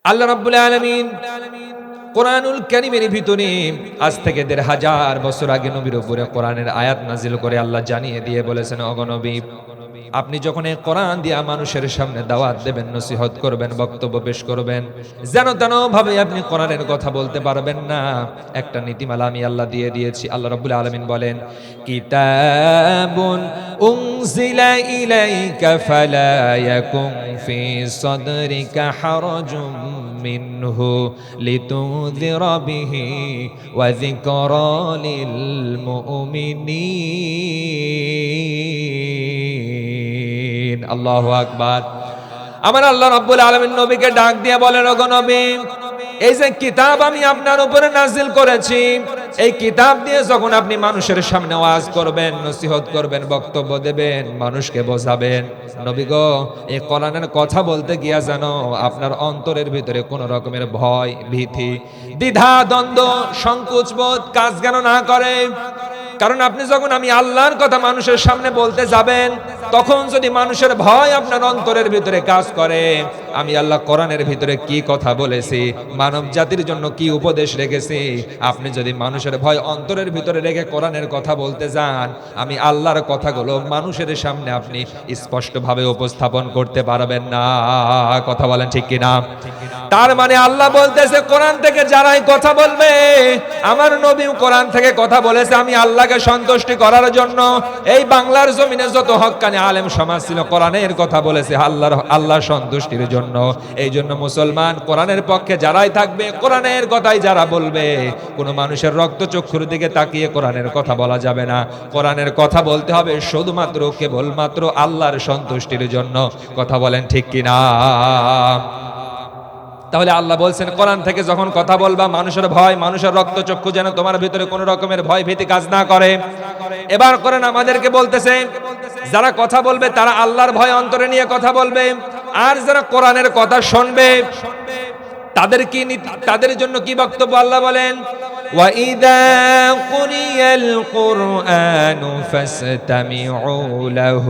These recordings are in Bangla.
আল্লাহ রাব্বুল আলামিন কোরআনুল কারীমের ভিতরে আজ থেকে ১৫০০ বছর আগে নবীর উপরে কোরআনের আয়াত নাজিল করে আল্লাহ জানিয়ে দিয়ে বলেছেন, ওগো নবী, আপনি যখন এই কোরআন দিয়ে মানুষের সামনে দাওয়াত দেবেন, নসিহত করবেন, বক্তব্য পেশ করবেন, যেন তেন ভাবে আপনি কোরআনের কথা বলতে পারবেন না। একটা নীতিমালা আমি আল্লাহ দিয়ে দিয়েছি। আল্লাহ রাব্বুল আলামিন বলেন, কিতাবুন উনজিলা ইলাইকা ফালা ইয়াকুন ফি সাদরিকা হারাজুম মিনহু লিতুনযিরা বিহি ওয়া যিকরা লিল মুমিনিন। আল্লাহু আকবার। আমার আল্লাহ রাব্বুল আলামিন নবীকে ডাক দিয়ে বলেন, ওগো নবী, এই যে কিতাব আমি আপনার উপরে নাজিল করেছি, এই কিতাব দিয়ে যখন আপনি মানুষের সামনে ওয়াজ করবেন, নসিহত করবেন, বক্তব্য দেবেন, মানুষকে বোঝাবেন, নবী গো, এই কোরআনের কথা বলতে গিয়া জানো আপনার অন্তরের ভিতরে কোন রকমের ভয়, ভীতি, দ্বিধা, দ্বন্দ্ব, সংকোচ বোধ কাজ যেন না করে। কারণ আপনি যখন আমি আল্লাহর কথা মানুষের সামনে বলতে যাবেন, তখন যদি মানুষের ভয় আপনার অন্তরের ভিতরে কাজ করে, আমি আল্লাহ কোরআনের ভিতরে কি কথা বলেছি, মানব জাতির জন্য কি উপদেশ রেখেছি, আপনি যদি মানুষের ভয় অন্তরের ভিতরে রেখে কোরআনের কথা বলতে যান, আমি আল্লাহর কথাগুলো মানুষের সামনে আপনি স্পষ্টভাবে উপস্থাপন করতে পারবেন না। কথা বলেন ঠিক কিনা? তার মানে আল্লাহ বলতেছে, কোরআন থেকে যারাই কথা বলবে, আমার নবী কোরআন থেকে কথা বলেছে আমি আল্লাহকে সন্তুষ্টি করার জন্য। এই বাংলার জমিনে যত হক্কানি আলেম সমাজ ছিল, কোরআনের কথা বলেছে আল্লাহ সন্তুষ্টির জন্য। এই জন্য মুসলমান কোরআনের পক্ষে যারাই থাকবে, কোরআনের কথাই যারা বলবে, কোনো মানুষের রক্তচক্ষুর দিকে তাকিয়ে কোরআনের কথা বলা যাবে না। কোরআনের কথা বলতে হবে শুধুমাত্র কেবলমাত্র আল্লাহর সন্তুষ্টির জন্য। কথা বলেন ঠিক কিনা? তাহলে আল্লাহ বলছেন, কোরআন থেকে যখন কথা বলবা, মানুষের ভয়, মানুষের রক্তচক্ষু যেন তোমার ভিতরে কোনো রকমের ভয় ভীতি কাজ না করে। এবার কোরআন আমাদেরকে বলতেছে, যারা কথা বলবে তারা আল্লাহর ভয় অন্তরে নিয়ে কথা বলবে, আর যারা কোরআনের কথা শুনবে তাদের জন্য কি বক্তব্য আল্লাহ বলেন, وَإِذَا قُرِئَ الْقُرْآنُ فَاسْتَمِعُوا لَهُ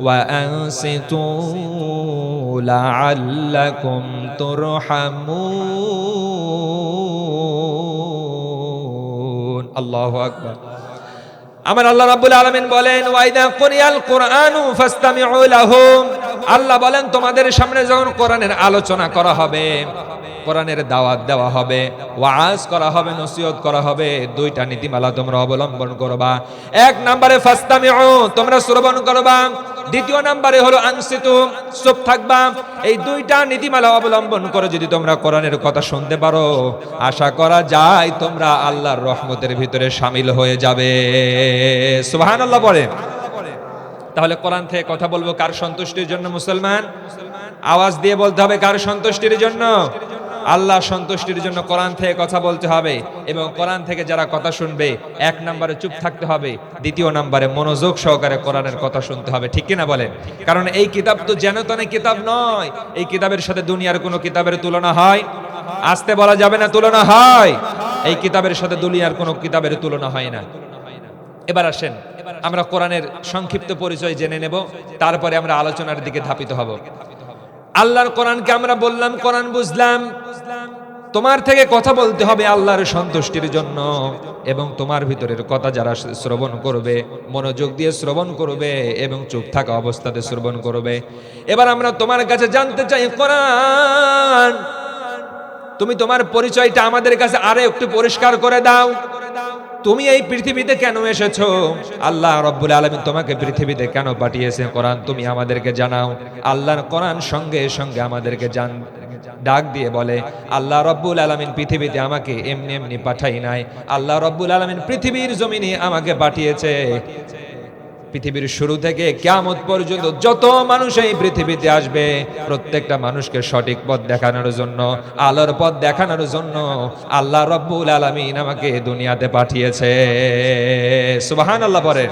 وَأَنصِتُوا لَعَلَّكُمْ تُرْحَمُونَ। আল্লাহু আকবার। আমার আল্লাহ রাব্বুল আলামিন বলেন, ওয়াইদা কুরিয়াল কুরআনু ফাসতামিউ লাহু, আল্লাহ বলেন তোমাদের সামনে যখন কোরআনের আলোচনা করা হবে, কোরআনের দাওয়াত দেওয়া হবে, ওয়াজ করা হবে, নসিহত করা হবে, দুইটা নীতিমালা তোমরা অবলম্বন করবা। এক নম্বরে ফাসতামিউ, তোমরা শ্রবণ করবা। দ্বিতীয় নম্বরে হলো আনসিতু, চুপ থাকবা। এই দুইটা নীতিমালা অবলম্বন করে যদি তোমরা কোরআনের কথা শুনতে পারো, আশা করা যায় তোমরা আল্লাহর রহমতের ভিতরে শামিল হয়ে যাবে। সুবহানাল্লাহ বলেন। তাহলে কোরআন থেকে কথা বলবো কার সন্তুষ্টির জন্য? মুসলমান আওয়াজ দিয়ে বলতে হবে, কার সন্তুষ্টির জন্য? আল্লাহ সন্তুষ্টির জন্য কোরআন থেকে কথা বলতে হবে। এবং কোরআন থেকে যারা কথা শুনবে, এক নম্বরে চুপ থাকতে হবে, দ্বিতীয় নম্বরে মনোযোগ সহকারে কোরআনের কথা শুনতে হবে। ঠিক কিনা বলেন? কারণ এই কিতাব তো যেন তেন কিতাব নয়। এই কিতাবের সাথে দুনিয়ার কোনো কিতাবের তুলনা হয়? আসতে বলা যাবে না তুলনা হয়। এই কিতাবের সাথে দুনিয়ার কোনো কিতাবের তুলনা হয় না। এবার আসেন আমরা কোরআনের সংক্ষিপ্ত পরিচয় জেনে নেব, তারপরে আমরা আলোচনার দিকে ধাপিত হব। আল্লাহর কোরআনকে আমরা বললাম, কোরআন বুঝলাম, তোমার থেকে কথা বলতে হবে আল্লাহর সন্তুষ্টির জন্য, এবং তোমার ভিতরের কথা যারা শ্রবণ করবে, মনোযোগ দিয়ে শ্রবণ করবে এবং চুপ থাকা অবস্থাতে শ্রবণ করবে। এবার আমরা তোমার কাছে জানতে চাই, কোরআন তুমি তোমার পরিচয়টা আমাদের কাছে আরো একটু পরিষ্কার করে দাও। তুমি এই পৃথিবীতে কেন এসেছো? আল্লাহ রাব্বুল আলামিন তোমাকে পৃথিবীতে কেন পাঠিয়েছে? কোরআন তুমি আমাদেরকে জানাও। আল্লাহর কোরআন সঙ্গে সঙ্গে আমাদেরকে ডাক দিয়ে বলে, আল্লাহ রাব্বুল আলামিন পৃথিবীতে আমাকে এমনি এমনি পাঠাই নাই। আল্লাহ রাব্বুল আলামিন পৃথিবীর জমিনে আমাকে পাঠিয়েছে। পৃথিবীর শুরু থেকে কিয়ামত পর্যন্ত যত মানুষ এই পৃথিবীতে আসবে, প্রত্যেকটা মানুষকে সঠিক পথ দেখানোর জন্য, আলোর পথ দেখানোর জন্য আল্লাহ রাব্বুল আলামিন আমাকে দুনিয়াতে পাঠিয়েছে। সুবহানাল্লাহ বলেন।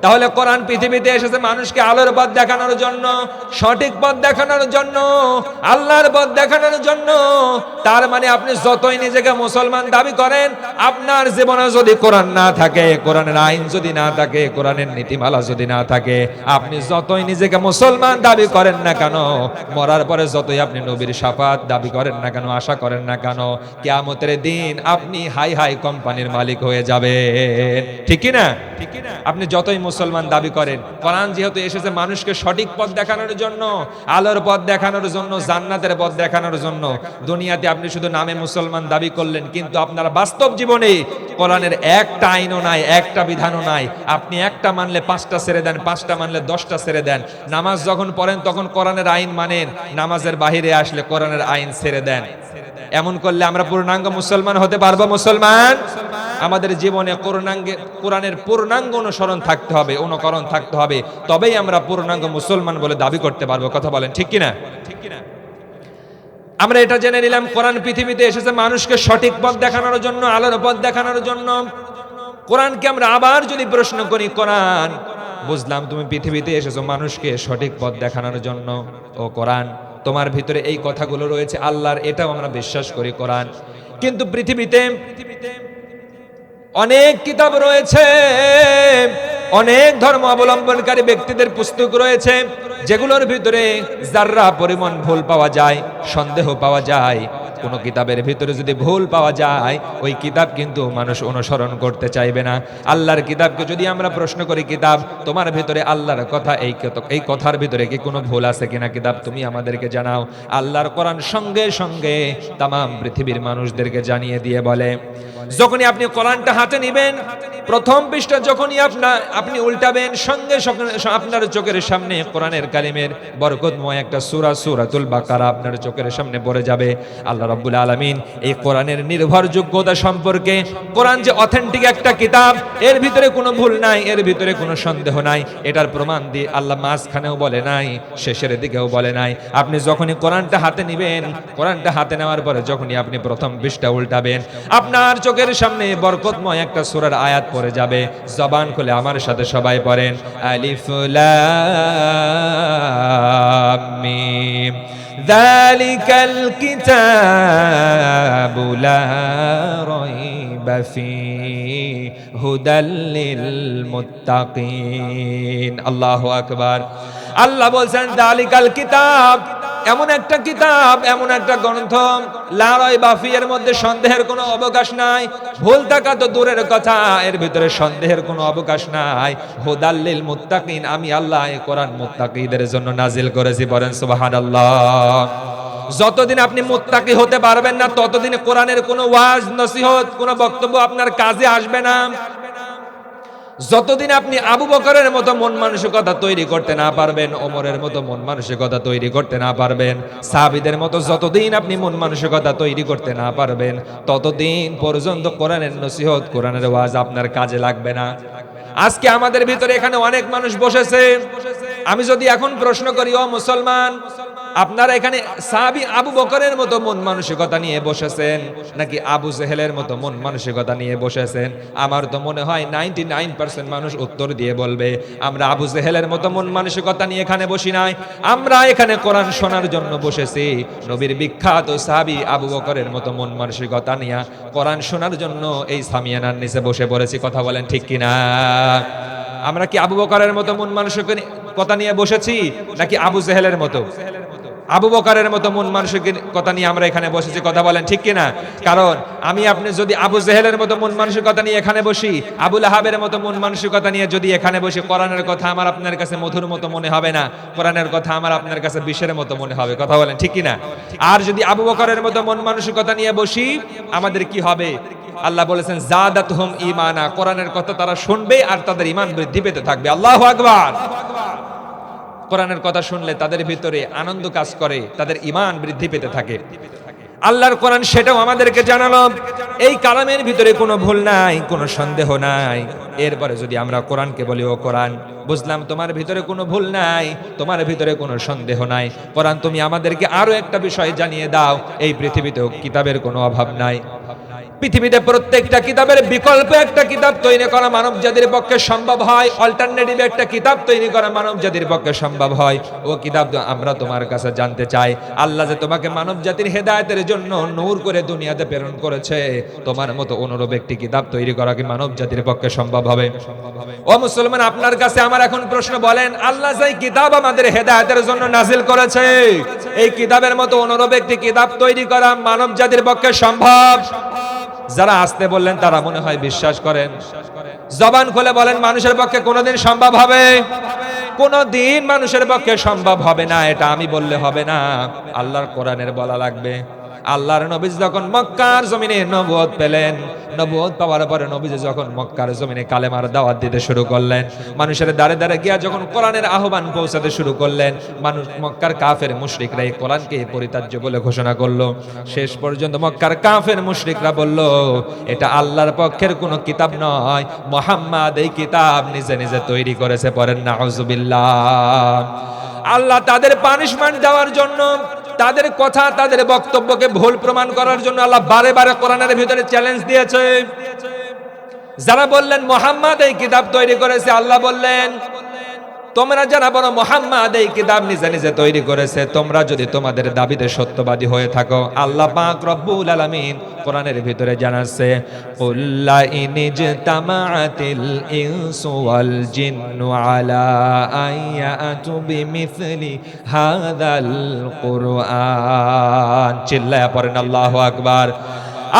তাহলে কোরআন পৃথিবীতে এসেছে মানুষকে আলোর পথ দেখানোর জন্য, সঠিক পথ দেখানোর জন্য, আল্লাহর পথ দেখানোর জন্য। তার মানে আপনি যতই নিজেকে মুসলমান দাবি করেন, আপনার জীবনে যদি কোরআন না থাকে, কোরআনের আইন যদি না থাকে, কোরআনের নীতিমালা যদি না থাকে, আপনি যতই নিজেকে মুসলমান দাবি করেন না কেন, মরার পরে যতই আপনি নবীর শাফাত দাবি করেন না কেন, আশা করেন না কেন, কিয়ামতের দিন আপনি হাই হাই কোম্পানির মালিক হয়ে যাবেন। ঠিক কি না? আপনি যতই মুসলমান দাবি করেন, কোরআন যেহেতু এসেছে মানুষকে সঠিক পথ দেখানোর জন্য, আলোর পথ দেখানোর জন্য, জান্নাতের পথ দেখানোর জন্য, দুনিয়াতে আপনি শুধু নামে মুসলমান দাবি করলেন, কিন্তু আপনার বাস্তব জীবনে কোরআনের একটা আইনও নাই, একটা বিধানও নাই। আপনি একটা মানলে 5টা ছেড়ে দেন, 5টা মানলে 10টা ছেড়ে দেন। নামাজ যখন পড়েন তখন কোরআনের আইন মানেন, নামাজের বাহিরে আসলে কোরআনের আইন ছেড়ে দেন। এমন করলে আমরা পূর্ণাঙ্গ মুসলমান হতে পারবো? মুসলমান আমাদের জীবনে কোরআনের পূর্ণাঙ্গ অনুসরণ থাকতে হবে, অনুকরণ থাকতে হবে, তবেই আমরা পূর্ণাঙ্গ মুসলমান বলে দাবি করতে পারবো। কথা বলেন ঠিক কিনা? আমরা এটা জেনে নিলাম, কোরআন পৃথিবীতে এসেছে মানুষকে সঠিক পথ দেখানোর জন্য, আলোর পথ দেখানোর জন্য। কোরআনকে আমরা আবার যদি প্রশ্ন করি, কোরআন বুঝলাম তুমি পৃথিবীতে এসেছো মানুষকে সঠিক পথ দেখানোর জন্য, ও কোরআন তোমার ভিতরে এই কথাগুলো রয়েছে আল্লাহর, এটাও আমরা বিশ্বাস করি কোরআন। কিন্তু পৃথিবীতে অনেক কিতাব রয়েছে, অনেক ধর্ম অবলম্বনকারী ব্যক্তিদের পুস্তক রয়েছে, যেগুলোর ভিতরে যাররা পরিমাণ ভুল পাওয়া যায়, সন্দেহ পাওয়া যায়। কোন কিতাবের ভিতরে যদি ভুল পাওয়া যায়, ওই কিতাব কিন্তু মানুষ অনুসরণ করতে চাইবে না। আল্লাহর কিতাবকে যদি আমরা প্রশ্ন করি, কিতাব তোমার ভিতরে আল্লাহর কথা, এই কথার ভিতরে কি কোনো ভুল আছে কিনা, কিতাব তুমি আমাদেরকে জানাও। আল্লাহর কোরআন সঙ্গে সঙ্গে তাম পৃথিবীর মানুষদেরকে জানিয়ে দিয়ে বলে, যখনই আপনি কোরআনটা হাতে নেবেন, প্রথম পৃষ্ঠা যখনই আপনি উল্টাবেন, সঙ্গে সঙ্গে আপনার চোখের সামনে কোরআনের কালিমের বরকতময় একটা সূরা, সূরাতুল বাকারা আপনার চোখের সামনে পড়ে যাবে। আল্লাহ রাব্বুল আলামিন এই কোরআনের নির্ভরযোগ্যতা সম্পর্কে, কোরআন যে অথেন্টিক একটা কিতাব, এর ভিতরে কোনো ভুল নাই, এর ভিতরে কোনো সন্দেহ নাই, এটার প্রমাণ দিয়ে আল্লাহ মাঝখানেও বলে নাই, শেষের দিকেও বলে নাই। আপনি যখনই কোরআনটা হাতে নেবেন, কোরআনটা হাতে নেওয়ার পরে যখনই আপনি প্রথম পৃষ্ঠা উল্টাবেন, আপনার চোখের সামনে বরকতময় একটা সূরার আয়াত পড়ে যাবে। জবান খুলে আমার সাথে সবাই পড়েন, আলিফ লাম মিম যালিকাল কিতাবু লা রাইবা ফীহি হুদাল লিল মুত্তাকিন। আল্লাহু আকবার। আল্লাহ বলছেন যালিকাল কিতাব, এমন একটা কিতাব, এমন একটা গ্রন্থ, লা রাইবা ফীহি, এর মধ্যে সন্দেহের কোনো অবকাশ নাই, ভুল থাকা তো দূরের কথা, এর ভিতরে সন্দেহের কোনো অবকাশ নাই। হুদাল লিল মুত্তাকিন, আমি আল্লাহ এই কোরআন মুত্তাকিদের জন্য নাজিল করেছি। বলেন সুবহানাল্লাহ। যতদিন আপনি মুত্তাকি হতে পারবেন না, ততদিন কোরআনের কোনো ওয়াজ, নসিহত, কোনো বক্তব্য আপনার কাজে আসবে না। যতদিন আপনি আবু বকরের মতো মন মানসিকতা তৈরি করতে না পারবেন, ওমরের মতো মন মানসিকতা তৈরি করতে না পারবেন, সাহাবীদের মতো যতদিন আপনি মন মানসিকতা তৈরি করতে না পারবেন, ততদিন পর্যন্ত কোরআনের নসিহত, কোরআনের ওয়াজ আপনার কাজে লাগবে না। আজকে আমাদের ভিতরে এখানে অনেক মানুষ বসেছে, আমি যদি এখন প্রশ্ন করি, ও মুসলমান, আপনারা এখানে সাহাবী আবু বকরের মতো মন মানসিকতা নিয়ে বসেছেন নাকি আবু জেহেলের মতো মন মানসিকতা নিয়ে বসেছেন? আমার তো মনে হয় 99% মানুষ উত্তর দিয়ে বলবে, আমরা আবু জেহেলের মতো মন মানসিকতা নিয়ে এখানে বসি নাই, আমরা এখানে কোরআন শোনার জন্য বসেছি। নবীর বিখ্যাত সাহাবী আবু বকরের মতো মন মানসিকতা নিয়ে কোরআন শোনার জন্য এই সামিয়ানার নিচে বসে পড়েছি। কথা বলেন ঠিক কিনা? আমরা কি আবু বকরের মতো মন মানসিকতা নিয়ে বসেছি নাকি আবু জেহেলের মতো? আবু বকরের মতো মন মানসিকতা নিয়ে আমরা এখানে বসেছি। কথা বলেন ঠিক কিনা? কারণ আমি আপনি যদি আবু জেহেলের মতো মন মানসিকতা নিয়ে এখানে বসি, আবু লাহাবের মতো মন মানসিকতা নিয়ে যদি এখানে বসি, কোরআনের কথা আমার আপনার কাছে মধুর মতো মনে হবে না, কোরআনের কথা আমার আপনার কাছে বিষের মতো মনে হবে। কথা বলেন ঠিক কিনা? আর যদি আবু বকরের মতো মন মানসিকতা নিয়ে বসি, আমাদের কি হবে? আল্লাহ বলেছেন জাদাতহুম ঈমানা, কোরআনের কথা তারা শুনবে আর তাদের ঈমান বৃদ্ধি পেতে থাকবে। আল্লাহু আকবার। কোরআনের কথা শুনলে তাদের ভিতরে আনন্দ কাজ করে, তাদের ঈমান বৃদ্ধি পেতে থাকে। আল্লাহর কোরআন সেটাও আমাদেরকে জানালো, এই কালামের ভিতরে কোনো ভুল নাই, কোনো সন্দেহ নাই। এরপরে যদি আমরা কোরআনকে বলি, ও কোরআন, বুঝলাম তোমার ভিতরে কোনো ভুল নাই, তোমার ভিতরে কোনো সন্দেহ নাই, কোরআন তুমি আমাদেরকে আরো একটা বিষয় জানিয়ে দাও, এই পৃথিবীতেও কিতাবের কোনো অভাব নাই। পৃথিবীতে প্রত্যেকটা কিতাবের বিকল্প একটা কিতাব তৈরি করা মানব জাতির পক্ষে সম্ভব হয়, অল্টারনেটিভ একটা কিতাব তৈরি করা মানব জাতির পক্ষে সম্ভব হয়। ও কিতাব আমরা তোমার কাছে জানতে চাই, আল্লাহ যে তোমাকে মানব জাতির হেদায়েতের জন্য নূর করে দুনিয়াতে প্রেরণ করেছে, তোমার মতো অনুরূপ একটি কিতাব তৈরি করা কি মানব জাতির পক্ষে সম্ভব হবে? ও মুসলমান, আপনার কাছে আমার এখন প্রশ্ন, বলেন আল্লাহ যে কিতাব আমাদের হেদায়েতের জন্য নাজিল করেছে, এই কিতাবের মতো অনুরূপ একটি কিতাব তৈরি করা মানব জাতির পক্ষে সম্ভব? যারা আসতে বললেন তারা মনে হয় বিশ্বাস করেন। জবান খুলে বলেন মানুষের পক্ষে কোনোদিন সম্ভব হবে? কোনোদিন মানুষের পক্ষে সম্ভব হবে না। এটা আমি বললে হবে না, আল্লাহর কোরআনের বলা লাগবে। আল্লাহর নবী যখন মক্কার জমিনে নবুয়ত পেলেন, নবুয়ত পাওয়ার পরে নবীজি যখন মক্কার জমিনে কালেমার দাওয়াত দিতে শুরু করলেন, মানুষের দ্বারে দ্বারে গিয়া যখন কোরআনের আহ্বান পৌঁছাতে শুরু করলেন, মানুষ মক্কার কাফের মুশরিকরা এই কোরআনকে পরিত্যাজ্য বলে ঘোষণা করলো। শেষ পর্যন্ত মক্কার কাফের মুশরিকরা বলল, এটা আল্লাহর পক্ষের কোনো কিতাব নয়, মুহাম্মদ এই কিতাব নিজে নিজে তৈরি করেছে। পড়েন নাউজুবিল্লাহ। আল্লাহ তাদের পানিশমেন্ট দেওয়ার জন্য, তাদের কথা তাদের বক্তব্যকে ভুল প্রমাণ করার জন্য আল্লাহ বারে বারে কোরআনের ভিতরে চ্যালেঞ্জ দিয়েছে। যারা বললেন মুহাম্মদ এই কিতাব তৈরি করেছে, আল্লাহ বললেন তোমরা যারা বলো মুহাম্মদ এই কিতাব নিজে নিজে তৈরি করেছে, তোমরা যদি তোমাদের দাবিতে সত্যবাদী হয়ে থাকো, আল্লাহ পাক রব্বুল আলামিন কোরআনের ভিতরে জানাচ্ছে, কুল্লা ইনজতামাআতিল ইনসু ওয়াল জিন্নু আলা আয়াতু বিমিসলি হাযাল কুরআন। চিল্লায়া পড়েন আল্লাহু আকবার।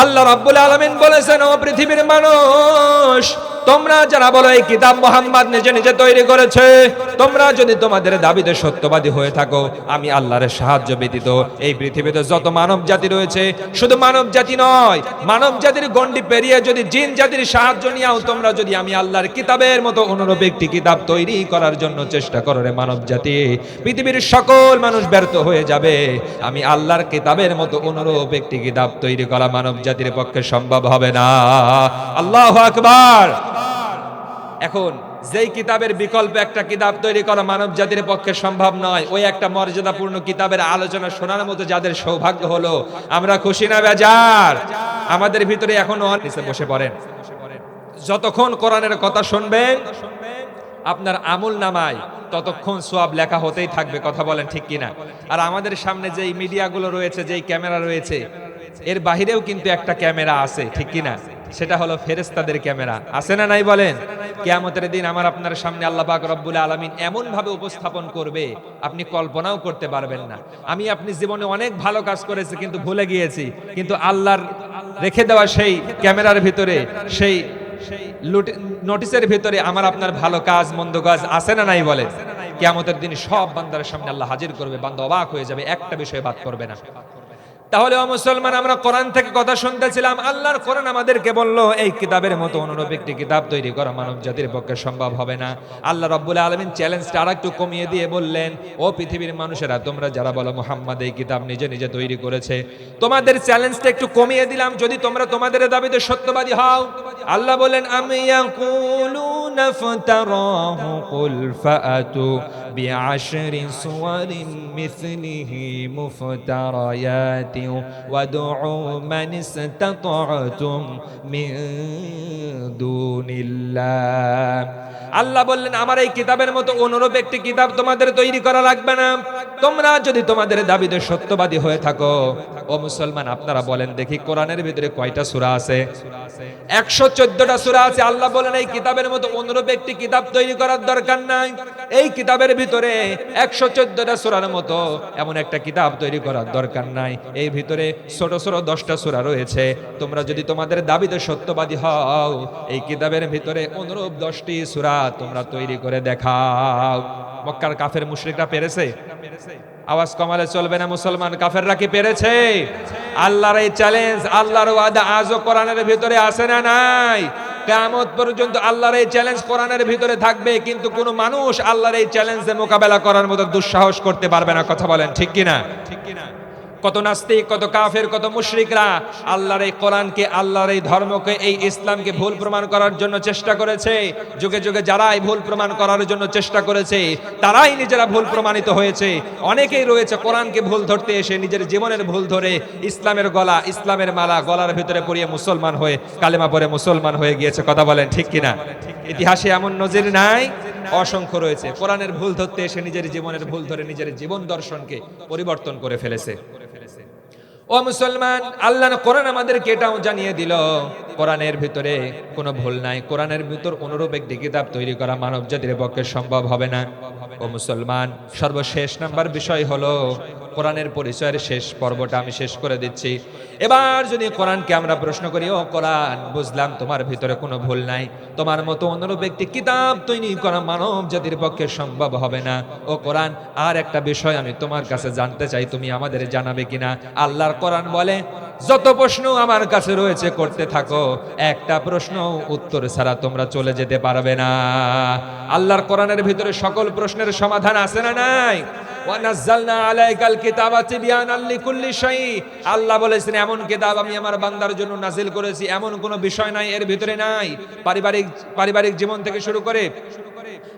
আল্লাহ রাব্বুল আলামিন বলেছেন, ও পৃথিবীর মানুষ, তোমরা যারা বলো এই কিতাব মুহাম্মদ নিজে নিজে তৈরি করেছে, তোমরা যদি তোমাদের দাবিতে সত্যবাদী হয়ে থাকো, আমি আল্লাহর সাহায্য ব্যতীত এই পৃথিবীতে যত মানব জাতি রয়েছে, শুধু মানব জাতি নয়, মানব জাতির গণ্ডি পেরিয়ে যদি জিন জাতির সাহায্য নিয়েও তোমরা যদি আমি আল্লাহর কিতাবের মতো অনুরূপ একটি কিতাব তৈরি করার জন্য চেষ্টা করো রে মানব জাতি, পৃথিবীর সকল মানুষ ব্যর্থ হয়ে যাবে। আমি আল্লাহর কিতাবের মতো অনুরূপ একটি কিতাব তৈরি করা মানব জাতির পক্ষে সম্ভব হবে না। আল্লাহু আকবার। এখন যেই কিতাবের বিকল্প একটা কিতাব তৈরি করা মানব জাতির পক্ষে সম্ভব নয়, ওই একটা মর্যাদাপূর্ণ কিতাবের আলোচনা শোনার মতো যাদের সৌভাগ্য হলো, আমরা খুশি না বেজার? আমাদের ভিতরে এখনো নিচে বসে পড়েন। যতক্ষণ কোরআনের কথা শুনবেন, আপনার আমল নামায় ততক্ষণ সওয়াব লেখা হতেই থাকবে। কথা বলেন ঠিক কিনা? আর আমাদের সামনে যেই মিডিয়াগুলো রয়েছে, যেই ক্যামেরা রয়েছে, এর বাহিরেও কিন্তু একটা ক্যামেরা আছে, ঠিক কিনা? সেটা হলো ফেরেশতাদের ক্যামেরা। আছে না নাই বলেন? কিয়ামতের দিন আমার আপনার সামনে আল্লাহ পাক রব্বুল আলামিন এমন ভাবে উপস্থাপন করবে, আপনি কল্পনাও করতে পারবেন না। আমি আপনি জীবনে অনেক ভালো কাজ করেছি কিন্তু ভুলে গিয়েছি, কিন্তু আল্লাহর রেখে দেওয়া সেই ক্যামেরার ভিতরে, সেই নোটিসের ভিতরে আমার আপনার ভালো কাজ মন্দ কাজ আছে না নাই বলেন? কিয়ামতের দিন সব বান্দার সামনে আল্লাহ হাজির করবে, বান্দা অবাক হয়ে যাবে, একটা বিষয় বাদ করবে না। তাহলে ও মুসলমান, আমরা কোরআন থেকে কথা শুনতেছিলাম, আল্লাহর কোরআন আমাদেরকে বললো এই কিতাবের মতো অনুরূপ একটি কিতাব তৈরি করা মানব জাতির পক্ষে সম্ভব হবে না। আল্লাহ রাব্বুল আলামিন চ্যালেঞ্জটা আরেকটু কমিয়ে দিয়ে বললেন, ও পৃথিবীর মানুষেরা, তোমরা যারা বলো মুহাম্মদ এই কিতাব নিজে নিজে তৈরি করেছে, তোমাদের চ্যালেঞ্জটা একটু কমিয়ে দিলাম, যদি তোমরা তোমাদের দাবিতে সত্যবাদী হও। আল্লাহ বলেন, আম ইয়াকুলুনা ফাতারাহু কুল ফাআতু বিআশরি সুওয়ারিন মিসলিহি মুফতারায়াত وادعوا من استطعتم من دون الله। আল্লাহ বললেন, আমার এই কিতাবের মতো অনুরূপ একটি কিতাব তোমাদের তৈরি করা লাগবে না, তোমরা যদি তোমাদের দাবিতে সত্যবাদী হয়ে থাকো। ও মুসলমান, আপনারা বলেন দেখি, কোরআনের ভিতরে কয়টা সূরা আছে? 114টা সূরা আছে। আল্লাহ বলেন এই কিতাবের মতো অনুরূপ একটি কিতাব তৈরি করার দরকার নাই। এই কিতাবের ভিতরে 114টা সূরার মতো এমন একটা কিতাব তৈরি করার দরকার নাই। এই ভিতরে ছোট ছোট 10টা সূরা রয়েছে। তোমরা যদি তোমাদের দাবিতে সত্যবাদী হও, এই কিতাবের ভিতরে অনুরূপ 10টি সূরা তোমরা তৈরি করে দেখাও। মক্কার কাফের মুশরিকরা পেরেছে? আওয়াজ কমালে চলবে না মুসলমান, কাফেররা কি পেরেছে? আল্লাহর এই চ্যালেঞ্জ, আল্লাহর ওয়াদা আজও কোরআনের ভিতরে আছে না নাই? কিয়ামত পর্যন্ত আল্লাহর এই চ্যালেঞ্জ কোরআনের ভিতরে থাকবে, কিন্তু কোনো মানুষ আল্লাহর এই চ্যালেঞ্জে মোকাবেলা করার মতো দুঃসাহস করতে পারবে না। কথা বলেন ঠিক কিনা? কত নাস্তিক, কত কাফের, কত মুশরিকরা আল্লাহর এই কোরআনকে, আল্লাহর এই ধর্মকে, এই ইসলামকে ভুল প্রমাণ করার জন্য চেষ্টা করেছে। যুগে যুগে যারাই ভুল প্রমাণ করার জন্য চেষ্টা করেছে তারাই নিজেরা ভুল প্রমাণিত হয়েছে। অনেকেই রয়েছে কোরআনকে ভুল ধরতে এসে নিজের জীবনের ভুল ধরে ইসলামের গলা, ইসলামের মালা গলার ভিতরে পরিয়ে মুসলমান হয়ে, কালেমা পড়ে মুসলমান হয়ে গিয়েছে। কথা বলেন ঠিক কিনা? ইতিহাসে এমন নজির নাই? অসংখ্য রয়েছে। কোরআনের ভুল ধরতে এসে নিজের জীবনের ভুল ধরে নিজের জীবন দর্শনকে পরিবর্তন করে ফেলেছে। ও মুসলমান, আল্লাহর কোরআন আমাদেরকে এটাও জানিয়ে দিল কোরআনের ভিতরে কোনো ভুল নাই। কোরআনের ভিতর অনুরূপ একটি কিতাব তৈরি করা মানব জাতির পক্ষে সম্ভব হবে না। ও মুসলমান, সর্বশেষ নাম্বার বিষয় হলো কোরআনের পরিচয়ের শেষ পর্বটা আমি শেষ করে দিচ্ছি। এবার যদি কোরআনকে আমরা প্রশ্ন করি, ও কোরআন, বুঝলাম তোমার ভিতরে কোনো ভুল নাই, তোমার মতো অনুরূপ একটি কিতাব তৈরি করা মানব জাতির পক্ষে সম্ভব হবে না। ও কোরআন, আর একটা বিষয় আমি তোমার কাছে জানতে চাই, তুমি আমাদের জানাবে কিনা? আল্লাহর কোরআন বলে, যত প্রশ্ন আমার কাছে রয়েছে করতে থাকো, একটা প্রশ্ন উত্তর ছাড়া তোমরা চলে যেতে পারবে না। আল্লাহর কোরআনের ভিতরে সকল প্রশ্নের সমাধান আছে না নাই? ওয়ানাজ্জালনা আলাইকাল কিতাবা তিবয়ানাল লিকুল্লি শাই। আল্লাহ বলেছেন এমন কিতাব আমি আমার বান্দার জন্য নাজিল করেছি, এমন কোনো বিষয় নাই এর ভিতরে নাই। পারিবারিক জীবন থেকে শুরু করে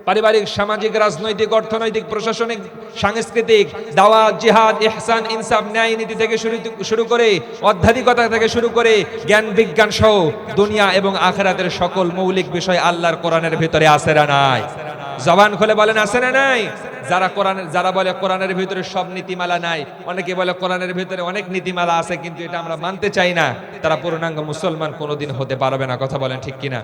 পারিবারিক, সামাজিক, রাজনৈতিক, অর্থনৈতিক, প্রশাসনিক, সাংস্কৃতিক, দাওয়াত, জিহাদ, ইহসান, ইনসাফ, ন্যায় নীতি থেকে শুরু করে আধ্যাত্মিকতা থেকে শুরু করে জ্ঞান বিজ্ঞান সহ দুনিয়া এবং আখিরাতের সকল মৌলিক বিষয় আল্লাহর কোরআনের ভিতরে আছে না নাই? জবান খুলে বলেন আছে না নাই? যারা বলে কোরআনের ভিতরে সব নীতিমালা নাই, অনেকে বলে কোরআনের ভিতরে অনেক নীতিমালা আছে, কিন্তু এটা আমরা মানতে চাই না, তারা পূর্ণাঙ্গ মুসলমান কোনোদিন হতে পারবে না। কথা বলেন ঠিক কিনা?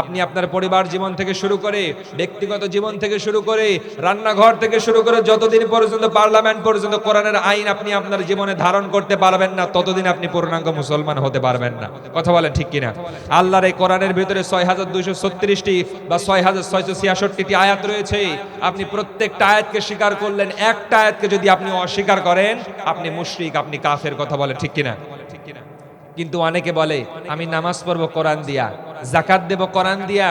আপনি আপনার পরিবার জীবন থেকে শুরু করে, ব্যক্তিগত জীবন থেকে শুরু করে, রান্নাঘর থেকে শুরু করে যতদিন পর্যন্ত পার্লামেন্ট পর্যন্ত কোরআনের আইন আপনি আপনার জীবনে ধারণ করতে পারবেন না, ততদিন আপনি পূর্ণাঙ্গ মুসলমান হতে পারবেন না। কথা বলেন ঠিক কিনা? আল্লাহর এই কোরআনের ভিতরে 6236টি বা 6666টি আয়াত রয়েছে। আপনি প্রত্যেকটা আয়াতকে স্বীকার করলেন, একটা আয়াতকে যদি আপনি অস্বীকার করেন, আপনি মুশরিক, আপনি কাফের। কথা বলেন ঠিক কিনা? কিন্তু অনেকে বলে আমি নামাজ পড়বো কোরআন দিয়া, যাকাত দেব কোরআন দিয়া,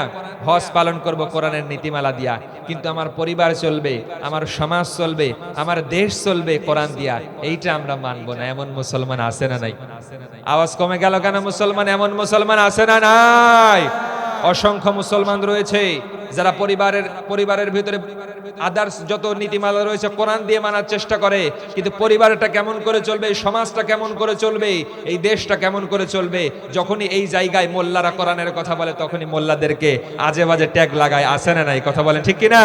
হজ পালন করব কোরআনের নীতিমালা দিয়া, কিন্তু আমার পরিবার চলবে, আমার সমাজ চলবে, আমার দেশ চলবে কোরআন দিয়া, এইটা আমরা মানবো না। এমন মুসলমান আছে না নাই? আওয়াজ কমে গেল কেন মুসলমান? এমন মুসলমান আছে না নাই? অসংখ্য মুসলমান রয়েছে যারা পরিবারের ভিতরে আদার্স যত নীতিমালা রয়েছে কোরআন দিয়ে মানার চেষ্টা করে, কিন্তু পরিবারটা কেমন করে চলবে, সমাজটা কেমন করে চলবে, এই দেশটা কেমন করে চলবে, যখনই এই জায়গায় মোল্লারা কোরআনের কথা বলে তখনই মোল্লাদেরকে আজে বাজে ট্যাগ লাগায়। আছে না নাই? কথা বলেন ঠিক কিনা?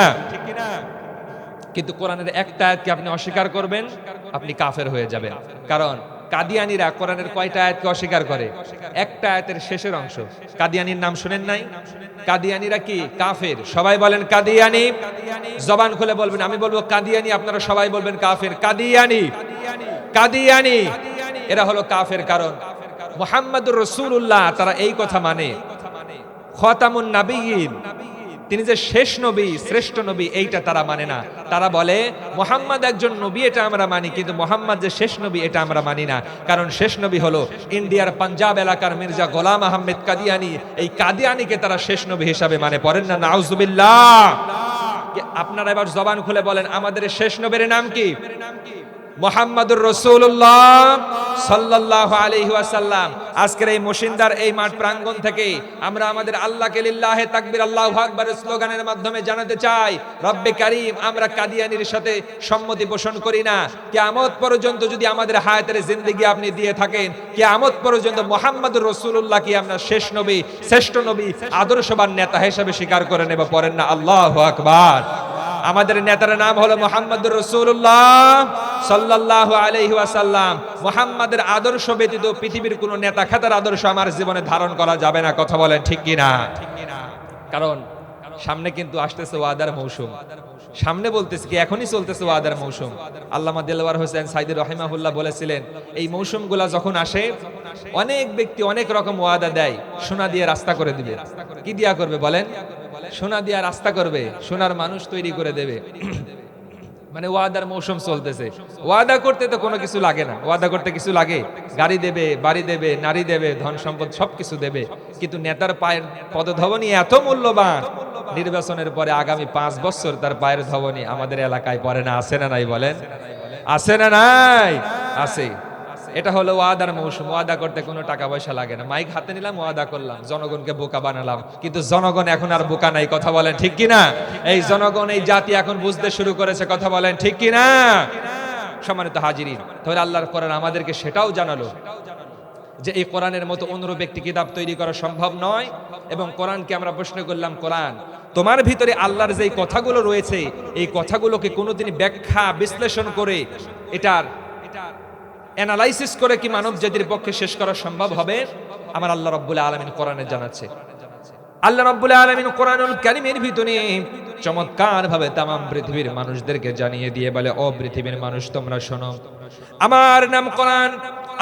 কিন্তু কোরআনের একটা আয়াতকে আপনি অস্বীকার করবেন, আপনি কাফের হয়ে যাবেন। কারণ কাদিয়ানীরা কোরআনের কয়টা আয়াতকে অস্বীকার করে? একটা আয়াতের শেষের অংশ। কাদিয়ানীর নাম শুনেন নাই? কাদিয়ানীরা কি কাফের? সবাই বলেন কাদিয়ানী। জবান খুলে বলবেন, আমি বলবো কাদিয়ানী, আপনারা সবাই বলবেন কাফের। কাদিয়ানী এরা হলো কাফের। কারণ মুহাম্মদুর রাসূলুল্লাহ, তারা এই কথা মানে খাতামুন নাবিয়্যিন, তিনি যে শেষ নবী, শ্রেষ্ঠ নবী, এইটা তারা মানে না। তারা বলে মুহাম্মদ একজন নবী, এটা আমরা মানি, কিন্তু মুহাম্মদ যে শেষ নবী এটা আমরা মানি না। কারণ শেষ নবী হলো ইন্ডিয়ার পাঞ্জাব এলাকার মির্জা গোলাম আহমেদ কাদিয়ানী। এই কাদিয়ানীকে তারা শেষ নবী হিসাবে মানে। পড়েন না নাউজুবিল্লাহ। আপনারা এবার জবান খুলে বলেন, আমাদের শেষ নবীর নাম কি? মুহাম্মাদুর রাসূলুল্লাহ সাল্লাল্লাহু আলাইহি ওয়াসাল্লাম। আজকের এই মসিন্দার এই মাঠ প্রাঙ্গণ থেকে আমরা আমাদের আল্লাহকে লিল্লাহে তাকবীর আল্লাহু আকবার স্লোগানের মাধ্যমে জানাতে চাই, রব্বে কারীম, আমরা কাদিয়ানীর সাথে সম্মতি পোষণ করি না। কিয়ামত পর্যন্ত যদি আমাদের হায়াতের জিন্দেগি আপনি দিয়ে থাকেন, কিয়ামত পর্যন্ত মুহাম্মাদুর রাসূলুল্লাহকে আমরা শেষ নবী, শ্রেষ্ঠ নবী, আদর্শবান নেতা হিসেবে স্বীকার করে নেব। পড়েন না আল্লাহু আকবার। আমাদের নেতার নাম হলো মুহাম্মদুর রাসূলুল্লাহ সাল্লাল্লাহু আলাইহি ওয়াসাল্লাম। মুহাম্মাদের আদর্শ ব্যতীত পৃথিবীর কোন নেতা খাতার আদর্শ আমার জীবনে ধারণ করা যাবে না। কথা বলেন ঠিক কিনা? কারণ সামনে কিন্তু আসতেছে ওয়াদার মৌসুম। সামনে বলতেছে কি, এখনই চলতেছে ওয়াদার মৌসুম। আল্লামা দেলওয়ার হোসেন সাইদি রাহিমাহুল্লাহ বলেছিলেন, এই মৌসুমগুলা যখন আসে অনেক ব্যক্তি অনেক রকম ওয়াদা দেয়, সোনা দিয়ে রাস্তা করে দিবে। কি দিয়া করবে বলেন? সোনা দিয়া রাস্তা করবে, সোনার মানুষ তৈরি করে দেবে। মানে ওয়াদার মৌসুম চলতেছে। ওয়াদা করতে তো কোনো কিছু লাগে না। ওয়াদা করতে কিছু লাগে? গাড়ি দেবে, বাড়ি দেবে, নারী দেবে, ধন সম্পদ সবকিছু দেবে। কিন্তু নেতার পায়ের পদধবনী এত মূল্যবান, নির্বাচনের পরে আগামী 5 বছর তার পায়ের ধবনী আমাদের এলাকায় পড়ে না। আছে না নাই বলেন? আছে না নাই? আছে। এটা হলো ওয়াদার মৌসুম। ওয়াদা করতে কোনো টাকা পয়সা লাগে না, মাইক হাতে নিলাম, ওয়াদা করলাম, জনগণকে বোকা বানালাম। কিন্তু জনগণ এখন আর বোকা নাই, কথা বলেন ঠিক কিনা? এই জনগণ, এই জাতি এখন বুঝতে শুরু করেছে, কথা বলেন ঠিক কিনা? সম্মানিত হাজিরিন, তাহলে আল্লাহর কোরআন আমাদেরকে সেটাও জানালো যে এই কোরআনের মতো অনুরূপ একটি কিতাব তৈরি করা সম্ভব নয়। এবং কোরআনকে আমরা প্রশ্ন করলাম, কোরআন তোমার ভিতরে আল্লাহর যে কথাগুলো রয়েছে, এই কথাগুলোকে কোনোদিন ব্যাখ্যা বিশ্লেষণ করে এটার অ্যানালাইসিস করে কি মানব জাতির পক্ষে শেষ করা সম্ভব হবে? আমার আল্লাহ রাব্বুল আলামিন কোরআনে জানাচ্ছে। আল্লাহ রাব্বুল আলামিন কোরআনুল কারীমের ভিতরে চমৎকার ভাবে তামাম পৃথিবীর মানুষদেরকে জানিয়ে দিয়ে বলে, ও পৃথিবীর মানুষ তোমরা শোনো, আমার নাম কোরআন,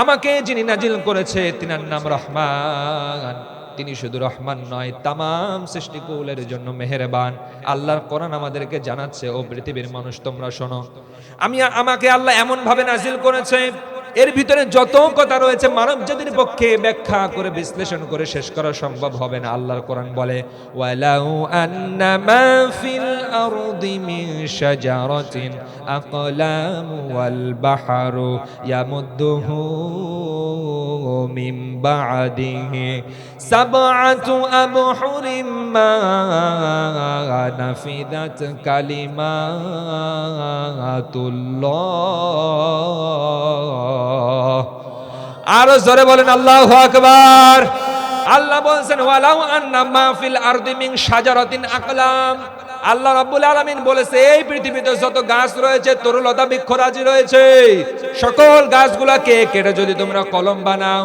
আমাকে যিনি নাজিল করেছে তিনার নাম রহমান। তিনি শুধু রহমান নয়, তামাম সৃষ্টিকুলের জন্য মেহেরবান। আল্লাহর কোরআন আমাদেরকে জানাচ্ছে, ও পৃথিবীর মানুষ তোমরা শোনো, আমাকে আল্লাহ এমন ভাবে নাজিল করেছে, এর ভিতরে যত কথা রয়েছে মানব জাতির পক্ষে ব্যাখ্যা করে বিশ্লেষণ করে শেষ করা সম্ভব হবে না। আল্লাহর কোরআন বলে, ওয়ালাউ আন্নামা ফিল আরদি মিন শাজারাতিন আকলাম ওয়াল বাহরু ইয়ামুদ্দুহু মিন বা'দিহি সাবআতু আবহুরিম মা নাফিদাত কালিমাতুল্লাহ। আরো জোরে বলেন আল্লাহু আকবার। আল্লাহ বলছেন, ওয়ালাউ আন্না মা ফিল আরদি মিন শাজারাতিন আকলাম। আল্লাহ রাব্বুল আলামিন বলেছে, এই পৃথিবীতে যত গাছ রয়েছে, তরুলতা বৃক্ষরাজি রয়েছে, সকল গাছগুলোকে কেটে যদি তোমরা কলম বানাও।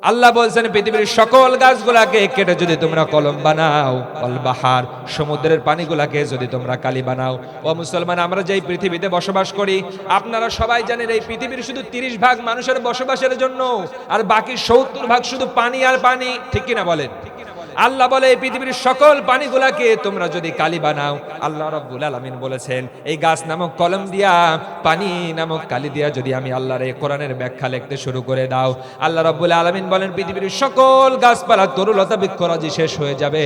আল্লাহ বলছেন, পৃথিবীর সকল গাছগুলাকে কেটে যদি তোমরা কলম বানাও, অল বাহার, সমুদ্রের পানিগুলাকে যদি তোমরা কালি বানাও। ও মুসলমান, আমরা যেই পৃথিবীতে বসবাস করি, আপনারা সবাই জানেন এই পৃথিবীর শুধু 30 ভাগ মানুষের বসবাসের জন্য, আর বাকি 70 ভাগ শুধু পানি আর পানি, ঠিক কিনা বলেন? আল্লাহ বলে, এই পৃথিবীর সকল পানিগুলাকে তোমরা যদি কালি বানাও। আল্লাহ রাব্বুল আলামিন বলেছেন, এই গাছ নামক কলম দিয়া, পানি নামক কালি দিয়া যদি আমি আল্লাহর এই কোরআনের ব্যাখ্যা লিখতে শুরু করে দাও, আল্লাহ রাব্বুল আলামিন বলেন, পৃথিবীর সকল গাছপালা তরুলতা বৃক্ষরাজি শেষ হয়ে যাবে,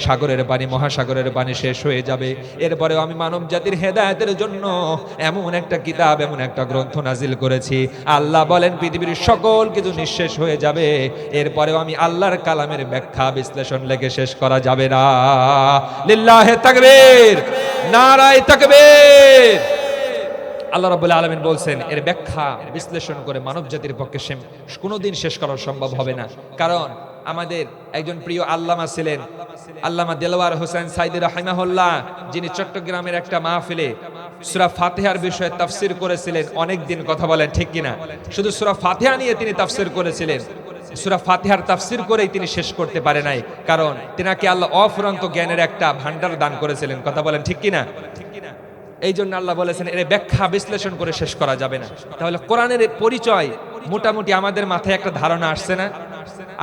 সাগরের পানি, মহাসাগরের পানি শেষ হয়ে যাবে। এরপরেও আমি মানব জাতির হেদায়েতের জন্য এমন একটা কিতাব, এমন একটা গ্রন্থ নাজিল করেছি। আল্লাহ বলেন, পৃথিবীর সকল কিছু নিঃশেষ হয়ে যাবে, এরপরেও আমি আল্লাহর কালামের ব্যাখ্যা বিশ্লেষণ লেগে শেষ করা যাবে না। লিল্লাহে তাকবীর, নারায়ে তাকবীর। আল্লাহ রাব্বুল আলামিন বলছেন, এর ব্যাখ্যা বিশ্লেষণ করে মানব জাতির পক্ষে কোনোদিন শেষ করা সম্ভব হবে না। কারণ আমাদের একজন প্রিয় আল্লামা ছিলেন, আল্লামা দেলওয়ার হোসেন সাইদি রাহিমাহুল্লাহ, যিনি চট্টগ্রামের একটা মাহফিলে সূরা ফাতিহার বিষয়ে তাফসীর করেছিলেন। অনেক দিন, কথা বলেন ঠিক কিনা? শুধু সূরা ফাতিহা নিয়ে তিনি তাফসীর করেছিলেন। সূরা ফাতিহার তাফসীর করেই তিনি শেষ করতে পারে নাই, কারণ তিনাকে আল্লাহ অফুরন্ত জ্ঞানের একটা ভান্ডার দান করেছিলেন, কথা বলেন ঠিক কিনা? এই জন্য আল্লাহ বলেছেন, এর ব্যাখ্যা বিশ্লেষণ করে শেষ করা যাবে না। তাহলে কোরআনের পরিচয় মোটামুটি আমাদের মাথায় একটা ধারণা আসছে না?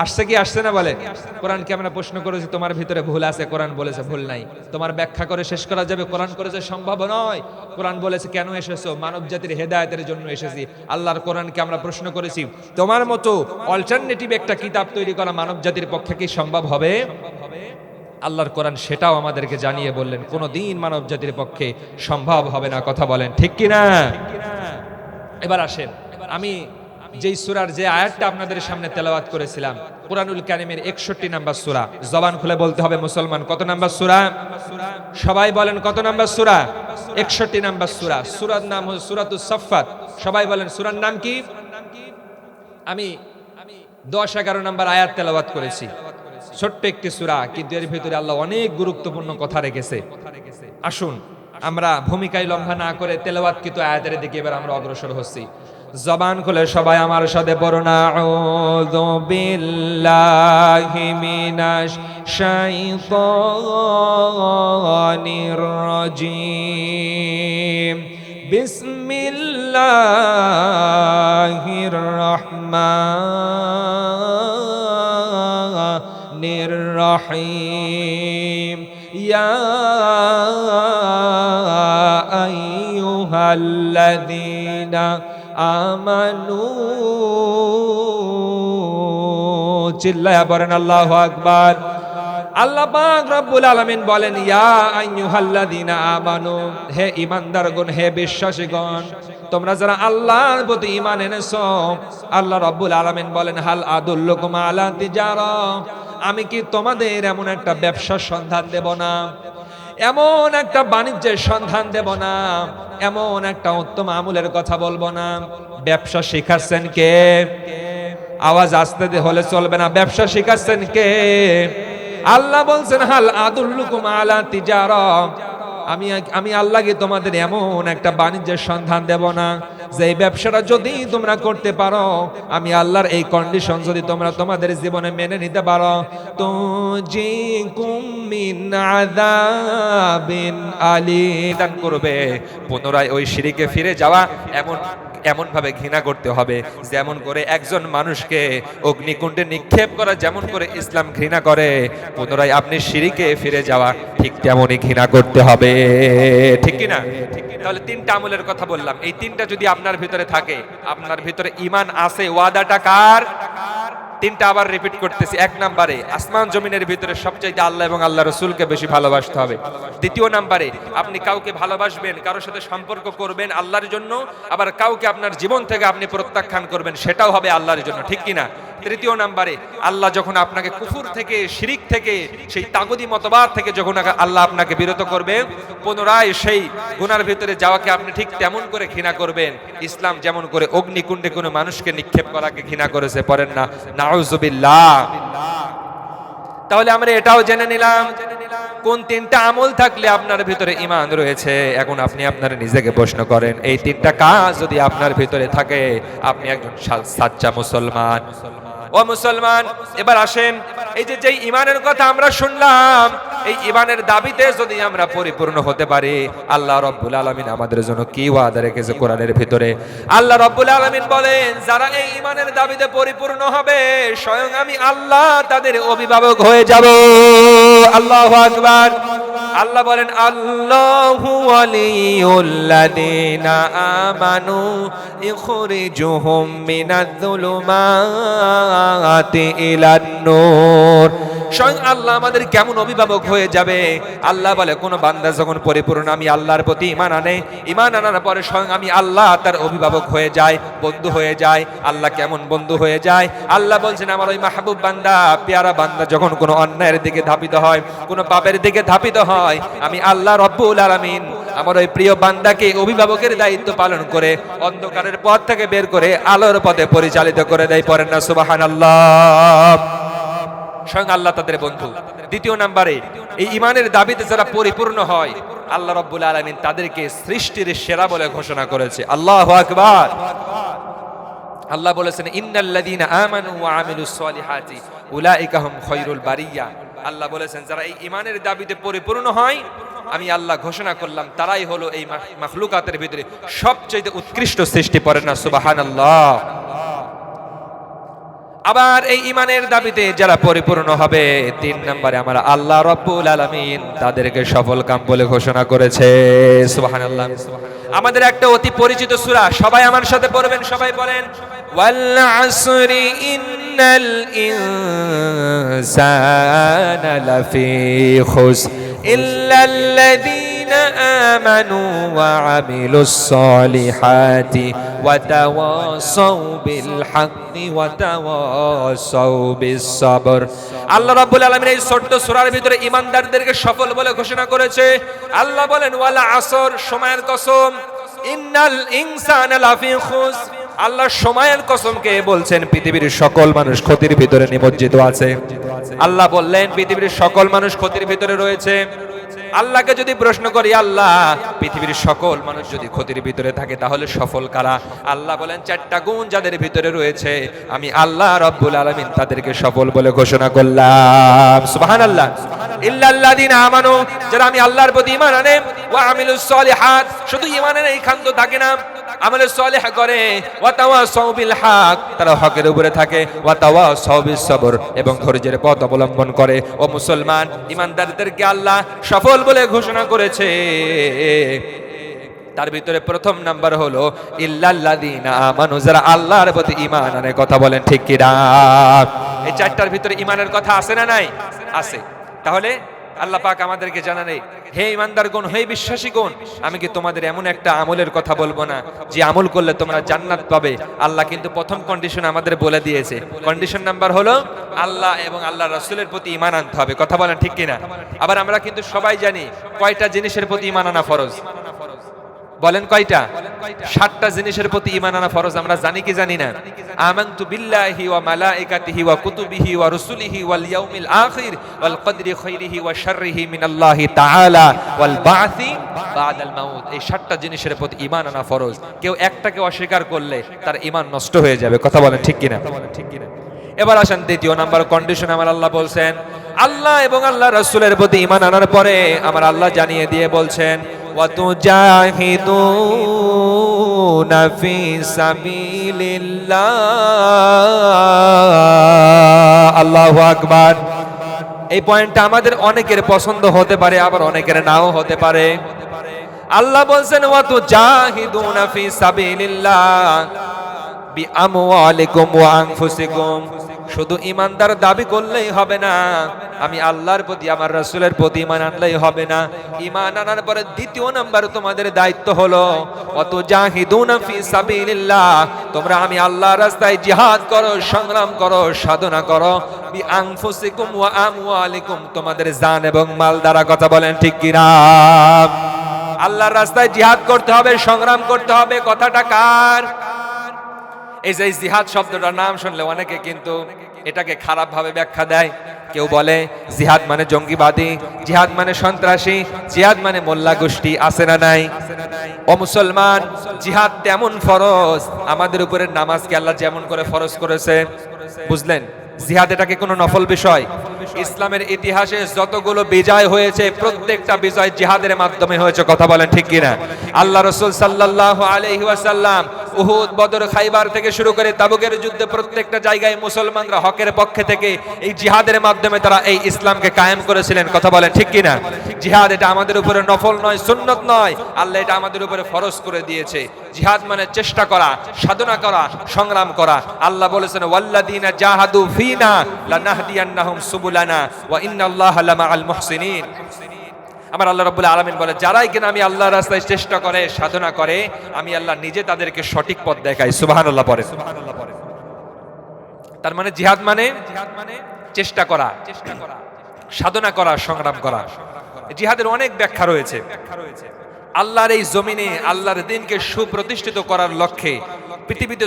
আসছে কি আসছে না? বলে, কোরআনকে আমরা প্রশ্ন করেছি, তোমার ভিতরে ভুল আছে, কোরআন বলেছে ভুল নাই। তোমার ব্যাখ্যা করে শেষ করা যাবে, কোরআন করেছে সম্ভব নয়। কোরআন বলেছে, কেন এসেছো? মানব জাতির হেদায়েতের জন্য এসেছি। আল্লাহর কোরআনকে আমরা প্রশ্ন করেছি, তোমার মতো অল্টারনেটিভ একটা কিতাব তৈরি করা মানব জাতির পক্ষে কি সম্ভব হবে? আল্লাহর কোরআন সেটাও আমাদেরকে জানিয়ে বললেন, কোনোদিন মানব জাতির পক্ষে সম্ভব হবে না, কথা বলেন ঠিক কিনা? এবার আসেন, আমি যেই সূরার যে আয়াতটা আপনাদের সামনে তেলাওয়াত করেছিলাম, কুরআনুল কারীমের 61 নাম্বার সূরা। জবান খুলে বলতে হবে মুসলমান, কত নাম্বার সূরা? সবাই বলেন কত নাম্বার সূরা? 61 নাম্বার সূরা। সূরার নাম হলো সূরাতুস সাফফাত। সবাই বলেন সূরার নাম কি? আমি 10-11 নাম্বার আয়াত তেলাওয়াত করেছি। ছোট্ট একটি সূরা, কিন্তু এর ভিতরে আল্লাহ অনেক গুরুত্বপূর্ণ কথা রেখেছে। আসুন আমরা ভূমিকায় লম্বা না করে তেলাওয়াতকৃত আয়াতের দিকে এবার আমরা অগ্রসর হচ্ছি। জবান খুলে সবাই আমার সাথে পড়ুন, আউযু বিল্লাহি মিনাশ শাইতানির রাজীম, বিসমিল্লাহির রহমানির রহিম, ইয়া আইয়ুহাল্লাযীনা আমানু, চিল্লায়া বলেন আল্লাহু আকবার। আল্লাহ পাক রব্বুল আলামিন বলেন, ইয়া আইয়ুহাল্লাযীনা আমানু, হে ঈমানদারগণ, হে বিশ্বাসীগণ, তোমরা যারা আল্লাহর প্রতি ঈমান এনেছো, আল্লাহ রব্বুল আলামিন বলেন, হাল আদুল্লুকুম আলা তিজারা, আমি কি তোমাদের এমন একটা ব্যবসার সন্ধান দেব না, এমন একটা বাণিজ্যের সন্ধান দেব না, এমন একটা উত্তম আমলের কথা বলবো না? ব্যবসা শিখাচ্ছেন কে? আওয়াজ আসতে হলে চলবে না। ব্যবসা শিখাচ্ছেন কে? আল্লাহ বলছেন, হাল আদুল্লুকুম আলা তিজারা, আমি আল্লাহ কি তোমাদের এমন একটা বাণিজ্যের সন্ধান দেব না যে এই ব্যবসাটা যদি তোমরা করতে পারো, আমি আল্লাহর এই কন্ডিশন যদি তোমরা তোমাদের জীবনে মেনে নিতে পারো, তুজিকুম মিন আযাবিন আলীম, দান করবে পুনরায় ওই শিরকে ফিরে যাওয়া এমন ভাবে ঘৃণা করতে হবে যেমন করে একজন মানুষকে অগ্নিকুণ্ডে নিক্ষেপ করা যেমন করে ইসলাম ঘৃণা করে, পুনরায় আপনি শিরকে ফিরে যাওয়া ঠিক তেমনই ঘৃণা করতে হবে। ঠিক কি না? তাহলে তিনটা আমলের কথা বললাম, এই তিনটা যদি আপনার ভিতরে থাকে, আপনার ভিতরে ঈমান আছে, ওয়াদাটা কার? তিনটা আবার রিপিট করতেছি। এক নম্বরে আসমান জমিনের ভিতরে সবচাইতে আল্লাহ এবং আল্লাহ রসুলকে বেশি ভালোবাসতে হবে। দ্বিতীয় নম্বরে আপনি কাউকে ভালোবাসবেন, কারোর সাথে সম্পর্ক করবেন আল্লাহর জন্য, আবার কাউকে আপনার জীবন থেকে আপনি প্রত্যাখ্যান করবেন, সেটাও হবে আল্লাহর জন্য। ঠিক কিনা? তৃতীয় নম্বরে আল্লাহ যখন আপনাকে কুফর থেকে, শিরিক থেকে, সেই তাগুতি মতবাদ থেকে যখন আল্লাহ আপনাকে বিরত করবে, পুনরায় সেই গুনার ভিতরে যাওয়াকে আপনি ঠিক তেমন করে ঘৃণা করবেন ইসলাম যেমন করে অগ্নিকুণ্ডে কোনো মানুষকে নিক্ষেপ করাকে ঘৃণা করেছে। পড়েন না নাউযুবিল্লাহ। তাহলে আমরা এটাও জেনে নিলাম কোন তিনটা আমল থাকলে আপনার ভিতরে ঈমান রয়েছে। এখন আপনি আপনার নিজেকে প্রশ্ন করেন, এই তিনটা কাজ যদি আপনার ভিতরে থাকে, আপনি একজন সাচ্চা মুসলমান। ও মুসলমান, এবার আসেন, এই যে ঈমানের কথা আমরা শুনলাম, এই ঈমানের দাবিতে যদি আমরা পরিপূর্ণ হতে পারি, আল্লাহ রাব্বুল আলামিন আমাদের জন্য কি ওয়াদা রেখেছে কোরআনের ভিতরে। আল্লাহ রাব্বুল আলামিন বলেন, যারা এই ঈমানের দাবিতে পরিপূর্ণ হবে, স্বয়ং আমি আল্লাহ তাদের অভিভাবক হয়ে যাব। আল্লাহু আকবার। আল্লাহ বলেন, আল্লাহু ওয়ালিয়ুল্লাযীনা আমানু ইখরিজুহুম মিনায-যুলুমাতি ইলান-নূর। স্বয়ং আল্লাহ আমাদের কেমন অভিভাবক হয়ে যাবে? আল্লাহ বলে, কোন বান্দা যখন পরিপূর্ণ আমি আল্লাহর প্রতি ঈমান আনে, ঈমান আনার পরে স্বয়ং আমি আল্লাহ তার অভিভাবক হয়ে যায়, বন্ধু হয়ে যায়। আল্লাহ কেমন বন্ধু হয়ে যায়? আল্লাহ বলছেন, আমার ওই মাহবুব বান্দা, পেয়ারা বান্দা যখন কোনো অন্যায়ের দিকে ধাবিত হয়, কোনো পাপের দিকে ধাবিত হয়, আমি আল্লাহ রাব্বুল আলামিন আমার ওই প্রিয় বান্দাকে অভিভাবকের দায়িত্ব পালন করে অন্ধকারের পথ থেকে বের করে আলোর পথে পরিচালিত করে দেয়। পড়েন না সুবহানাল্লাহ। স্বয়ং আল্লাহ তাদের বন্ধু। দ্বিতীয় নম্বরে এই ঈমানের দাবিতে যারা পরিপূর্ণ হয়, আল্লাহ রাব্বুল আলামিন তাদেরকে সৃষ্টির সেরা বলে ঘোষণা করেছে। আল্লাহু আকবার। আল্লাহ বলেছেন, ইন্নাল্লাযীনা আমানু ওয়া আমিলুস সলিহাতি উলাইকা হুম খায়রুল বারিয়া। আল্লাহ বলেছেন, যারা এই ঈমানের দাবিতে পরিপূর্ণ হয়, আমি আল্লাহ ঘোষণা করলাম তারাই হলো এই মাখলুকাতের ভিতরে সবচেয়ে উৎকৃষ্ট সৃষ্টি। পড়েন না সুবহানাল্লাহ। আবার এই ঈমানের দাবিতে যারা পরিপূর্ণ হবে, তিন নম্বরে আমরা আল্লাহ রাব্বুল আলামিন তাদেরকে সফল কাম বলে ঘোষণা করেছে। সুবহানাল্লাহ। আমাদের একটা অতি পরিচিত সূরা, সবাই আমার সাথে পড়বেন, সবাই বলেন, ওয়াল আসরি ইন্নাল ইনসানা লাফি খুসর ইল্লাল্লাযীনা আমানু ওয়া আমিলুস সলিহাতি ওয়া তাওয়াসাউ বিল হাক্কি ওয়া তাওয়াসাউ বিস সাবর। আল্লাহ রাব্বুল আলামিন এই ছোট্ট সূরার ভিতরে ঈমানদারদেরকে সফল বলে ঘোষণা করেছে। আল্লাহ বলেন, ওয়াল আসর, সময়ের কসম, ইন্নাল ইনসানা লাফি খুসর। আল্লাহ সময়ের কসমকে বলছেন, পৃথিবীর সকল মানুষ ক্ষতির ভিতরে নিমজ্জিত আছে। আল্লাহ বললেন, পৃথিবীর সকল মানুষ ক্ষতির ভিতরে রয়েছে। আল্লাহকে যদি প্রশ্ন করি, আল্লাহ পৃথিবীর সকল মানুষ যদি ক্ষতির ভিতরে থাকে, তাহলে সফল কারা? আল্লাহ বলেন, চারটা গুণ যাদের ভিতরে রয়েছে, আমি আল্লাহ রাব্বুল আলামিন তাদেরকে সফল বলে ঘোষণা করলাম। সুবহানাল্লাহ। ইল্লাল্লাযীনা আমানু, যারা আমি আল্লাহর প্রতি ঈমান আনে, ওয়া আমিলুস সলিহাত, শুধু ঈমানের এই খান্ত থাকে না, আমলে সলিহ করে, ওয়া তাওয়াসাউ বিল হক, তারা হকের উপরে থাকে, ওয়া তাওয়াসাউ বিস সবর, এবং ধৈর্যের পথ অবলম্বন করে। ও মুসলমান, ঈমানদারদেরকে আল্লাহ সফল বলে ঘোষণা করেছে। তার ভিতরে প্রথম নাম্বার হলো ইল্লাল্লাযীনা আমানু, যারা আল্লাহর প্রতি ঈমান আনে। কথা বলেন ঠিক কি না? এই চারটার ভিতরে ঈমানের কথা আছে না নাই? আছে। তাহলে আল্লাহ পাক আমাদেরকে জানানে, হে ইমানদারগণ, হে বিশ্বাসীগণ, আমি কি তোমাদের এমন একটা আমলের কথা বলবো না যে আমল করলে তোমরা জান্নাত পাবে? আল্লাহ কিন্তু প্রথম কন্ডিশন আমাদের বলে দিয়েছে। কন্ডিশন নাম্বার হলো আল্লাহ এবং আল্লাহ রাসূলের প্রতি ঈমান আনতে হবে। কথা বলেন ঠিক কিনা? আবার আমরা কিন্তু সবাই জানি কয়টা জিনিসের প্রতি ঈমান আনা ফরজ। বলেন কয়টা? 7টা জিনিসের প্রতি ঈমান আনা ফরজ। আমরা জানি কি জানি না? আমানতু বিল্লাহি ওয়া মালাইকাতিহি ওয়া কুতুবিহি ওয়া রুসুলিহি ওয়াল ইয়াউমিল আখির ওয়াল কদরি খাইরিহি ওয়া শাররিহি মিনাল্লাহি তাআলা ওয়াল বা'সি বা'দাল মাউত। এই 7টা জিনিসের প্রতি ঈমান আনা ফরজ। কেউ একটাকে অস্বীকার করলে তার ঈমান নষ্ট হয়ে যাবে। কথা বলেন ঠিক কিনা? এবার আসেন দ্বিতীয় নাম্বার কন্ডিশন। আমার আল্লাহ বলছেন, আল্লাহ এবং আল্লাহ রাসূলের প্রতি ঈমান আনার পরে আমার আল্লাহ জানিয়ে দিয়ে বলছেন, ওয়াতুজাহিদুনা ফি সাবিলিল্লাহ। আল্লাহু আকবার। এই পয়েন্টটা আমাদের অনেকের পছন্দ হতে পারে, আবার অনেকের নাও হতে পারে। আল্লাহ বলছেন, ওয়াতুজাহিদুনা ফি সাবিলিল্লাহ বিআমওয়ালিকুম ওয়া আনফুসিকুম। শুধু ইমানদার দাবি করলেই হবে না, আমি আল্লাহর প্রতি আমার রাসূলের প্রতি ঈমান আনলেই হবে না। ঈমান আনার পরে দ্বিতীয় নাম্বার তোমাদের দায়িত্ব হলো ওয়াতুজাহিদুনা ফি সাবিলিল্লাহ। তোমরা আমি আল্লাহর রাস্তায় জিহাদ করো, সংগ্রাম করো, সাধনা করো। বিআনফুসিকুম ওয়া আমওয়ালিকুম, তোমাদের জান এবং মাল দ্বারা। কথা বলেন ঠিক কি না? আল্লাহর রাস্তায় জিহাদ করতে হবে, সংগ্রাম করতে হবে। কথাটা কার? এই যে জিহাদ শব্দটার নাম শুনলে অনেকে কিন্তু এটাকে খারাপ ভাবে ব্যাখ্যা দেয়। কেউ বলে জিহাদ মানে জঙ্গিবাদী, জিহাদ মানে সন্ত্রাসী, জিহাদ মানে মোল্লা গোষ্ঠী। আছে না নাই? ও মুসলমান, জিহাদ তেমন ফরজ, আমাদের উপরে নামাজকে আল্লাহ যেমন করে ফরজ করেছে, বুঝলেন? জিহাদ এটাকে কোনো নফল বিষয়। ইসলামের ইতিহাসে যতগুলো বিজয় হয়েছে প্রত্যেকটা বিজয় জিহাদের মাধ্যমে হয়েছে। কথা বলেন ঠিক কিনা? আল্লাহ রাসূল সাল্লাল্লাহু আলাইহি ওয়াসাল্লাম উহুদ, বদর, খাইবার থেকে শুরু করে তাবুকের যুদ্ধে প্রত্যেকটা জায়গায় মুসলমানরা হকের পক্ষে থেকে এই জিহাদের মাধ্যমে তারা এই ইসলামকে কায়েম করেছিলেন। কথা বলেন ঠিক কিনা? জিহাদ এটা আমাদের উপরে নফল নয়, সুন্নত নয়, আল্লাহ এটা আমাদের উপরে ফরজ করে দিয়েছে। জিহাদ মানে চেষ্টা করা, সাধনা করা, সংগ্রাম করা। আল্লাহ বলেছেন, ওয়াল্লাযীনা জাহাদু ফীনা লানাহদিয়ান্নাহুম সুবুলানা ওয়া ইন্নাল্লাহা লামাআল মুহসিনিন। আমার আল্লাহ রাব্বুল আলামিন বলে, যারাই কিনা আমি আল্লাহর রাস্তায় চেষ্টা করে, সাধনা করে, আমি আল্লাহ নিজে তাদেরকে সঠিক পথ দেখাই। সুবহানাল্লাহ পড়ে। তার মানে জিহাদ মানে চেষ্টা করা, সাধনা করা, সংগ্রাম করা। জিহাদের অনেক ব্যাখ্যা রয়েছে। আল্লাহর এই জমিনে আল্লাহর দ্বীনকে সুপ্রতিষ্ঠিত করার লক্ষ্যে পৃথিবীতে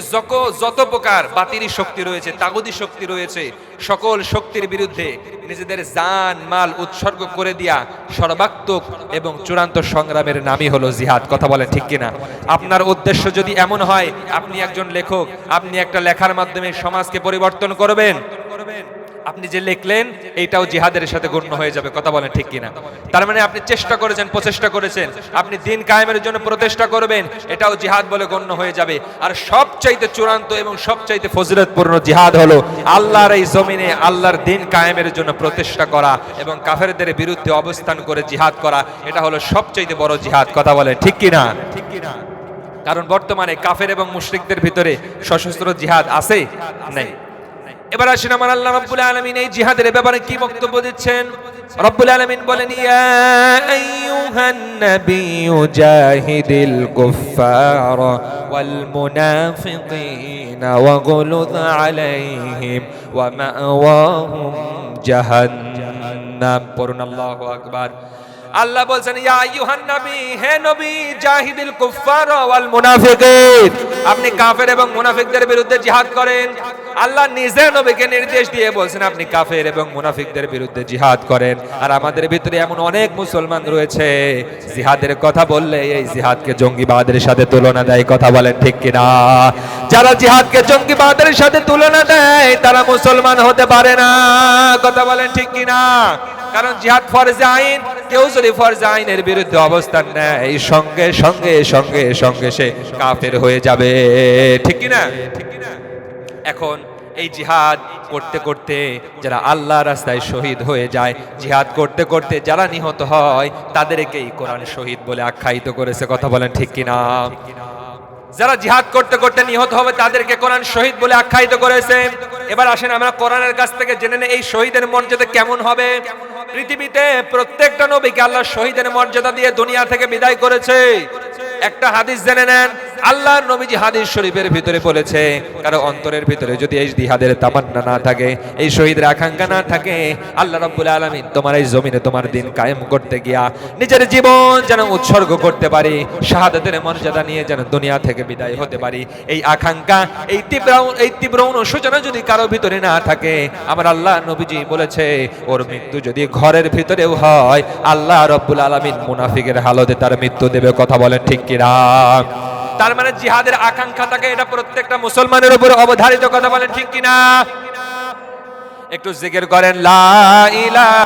যত প্রকার বাতিলি শক্তি রয়েছে, তাগুতি শক্তি রয়েছে, সকল শক্তির বিরুদ্ধে নিজেদের জান মাল উৎসর্গ করে দিয়া সর্বাত্মক এবং চূড়ান্ত সংগ্রামের নামই হলো জিহাদ। কথা বলেন ঠিক কিনা? আপনার উদ্দেশ্য যদি এমন হয়, আপনি একজন লেখক, আপনি একটা লেখার মাধ্যমে সমাজকে পরিবর্তন করবেন, আপনি যে লিখলেন এইটাও জিহাদের সাথে গণ্য হয়ে যাবে। কথা বলেন ঠিক কিনা? তার মানে আপনি চেষ্টা করেছেন, প্রচেষ্টা করেছেন, আপনি দ্বীন কায়েমের জন্য প্রচেষ্টা করবেন, এটাও জিহাদ বলে গণ্য হয়ে যাবে। আর সবচাইতে চূড়ান্ত এবং সবচাইতে ফজিলতপূর্ণ জিহাদ হলো আল্লাহর এই জমিনে আল্লাহর দ্বীন কায়েমের জন্য প্রচেষ্টা করা এবং কাফেরদের বিরুদ্ধে অবস্থান করে জিহাদ করা। এটা হলো সবচাইতে বড় জিহাদ। কথা বলেন ঠিক কিনা? কারণ বর্তমানে কাফের এবং মুশরিকদের ভিতরে সশস্ত্র জিহাদ আছে নাই। এবার আসেন আমার আল্লাহ রাব্বুল আলামিন এই জিহাদের ব্যাপারে কি বক্তব্য দিচ্ছেন। রাব্বুল আলামিন বলেন, ইয়া আইয়ুহান নাবিয়্যু জাহিদিল কুফফারা ওয়াল মুনাফিকিনা ওয়াগলুয আলাইহিম ওয়া মা'ওয়াহুম জাহান্নাম। পড়ুন আল্লাহু আকবার। আল্লাহ বলছেন, ইয়া আইয়ুহান নবী, হে নবী, জাহিদিল কুফফার ওয়াল মুনাফিকিন, আপনি কাফের এবং মুনাফিকদের বিরুদ্ধে জিহাদ করেন। আল্লাহ নিজে নবীকে নির্দেশ দিয়ে বলছেন আপনি কাফের এবং মুনাফিকদের বিরুদ্ধে জিহাদ করেন। আর আমাদের ভিতরে এমন অনেক মুসলমান রয়েছে জিহাদের কথা বললে এই জিহাদকে জঙ্গিবাদের সাথে তুলনা দেয়। কথা বলেন ঠিক কিনা? যারা জিহাদকে জঙ্গিবাদের সাথে তুলনা দেয় তারা মুসলমান হতে পারে না। কথা বলেন ঠিক কিনা? কারণ জিহাদ ফরজে আইন, কেউ যদি ফরজে আইনের বিরুদ্ধে অবস্থান নেয় সঙ্গে সঙ্গে সঙ্গে সঙ্গে সে কাফের হয়ে যাবে। ঠিক কিনা? এখন এই জিহাদ করতে করতে যারা আল্লাহর রাস্তায় শহীদ হয়ে যায়, জিহাদ করতে করতে যারা নিহত হয় তাদেরকেই কোরআন শহীদ বলে আখ্যায়িত করেছে। কথা বলেন ঠিক কিনা? যারা জিহাদ করতে করতে নিহত হবে তাদেরকে কোরআন শহীদ বলে আখ্যায়িত করেছে। এবার আসেন আমরা কোরআনের কাছ থেকে জেনে নেই এই শহীদের মর্যাদা কেমন হবে। পৃথিবীতে প্রত্যেকটা নবীকে আল্লাহ শহীদের মর্যাদা দিয়ে দুনিয়া থেকে বিদায় করেছে। একটা হাদিস জেনে নেন, আল্লাহর নবীজি হাদিস শরীফের ভিতরে বলেছে, কারো অন্তরের ভিতরে যদি এই জিহাদের তামান্না না থাকে, এই শহীদের আকাঙ্ক্ষা না থাকে, আল্লাহ রাব্বুল আলামিন তোমার এই জমিনে তোমার দিন কায়েম করতে গিয়া নিজের জীবন যেন উৎসর্গ করতে পারি, শাহাদাতের মর্যাদা নিয়ে যেন দুনিয়া থেকে বিদায় হতে পারি, এই আকাঙ্ক্ষা, এই তীব্র অনুশোচনা যদি কারো ভিতরে না থাকে, আমার আল্লাহ নবীজি বলেছে ওর মৃত্যু যদি ঘরের ভিতরেও হয়, আল্লাহ রাব্বুল আলামিন মুনাফিকের হালতে তার মৃত্যু দেবে। কথা বলেন ঠিক কিনা? তার মানে জিহাদের আকাঙ্ক্ষা থাকে, এটা প্রত্যেকটা মুসলমানের উপর অবধারিত। কথা বলেন ঠিক কিনা? একটু জিকির করেন লা ইলাহা